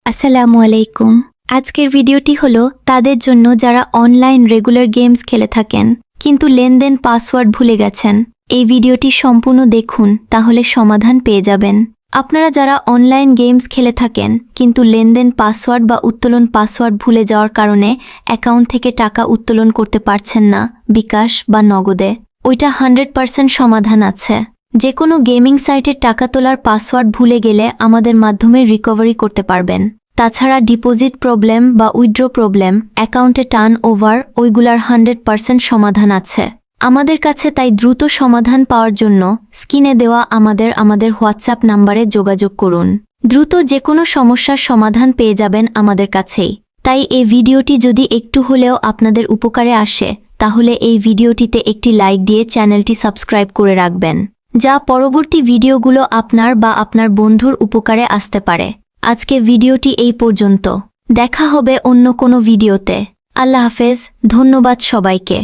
আসসালামু আলাইকুম। আজকের ভিডিওটি হলো তাদের জন্য যারা অনলাইন রেগুলার গেমস খেলে থাকেন কিন্তু লেনদেন পাসওয়ার্ড ভুলে গেছেন। এই ভিডিওটি সম্পূর্ণ দেখুন, তাহলে সমাধান পেয়ে যাবেন। আপনারা যারা অনলাইন গেমস খেলে থাকেন কিন্তু লেনদেন পাসওয়ার্ড বা উত্তোলন পাসওয়ার্ড ভুলে যাওয়ার কারণে অ্যাকাউন্ট থেকে টাকা উত্তোলন করতে পারছেন না বিকাশ বা নগদে, ওইটা 100% সমাধান আছে। যে কোনো গেমিং সাইটের টাকা তোলার পাসওয়ার্ড ভুলে গেলে আমাদের মাধ্যমে রিকভারি করতে পারবেন। তাছাড়া ডিপোজিট প্রবলেম বা উইথড্র প্রবলেম, অ্যাকাউন্টে টার্ন ওভার, ওইগুলার 100% সমাধান আছে আমাদের কাছে। তাই দ্রুত সমাধান পাওয়ার জন্য স্ক্রিনে দেওয়া আমাদের হোয়াটসঅ্যাপ নাম্বারে যোগাযোগ করুন। দ্রুত যে কোনো সমস্যার সমাধান পেয়ে যাবেন আমাদের কাছেই। তাই এই ভিডিওটি যদি একটু হলেও আপনাদের উপকারে আসে তাহলে এই ভিডিওটিতে একটি লাইক দিয়ে চ্যানেলটি সাবস্ক্রাইব করে রাখবেন, যা পরবর্তী ভিডিওগুলো আপনার বা আপনার বন্ধুর উপকারে আসতে পারে। আজকে ভিডিওটি এই পর্যন্ত, দেখা হবে অন্য কোনো ভিডিওতে। আল্লাহ হাফেজ, ধন্যবাদ সবাইকে।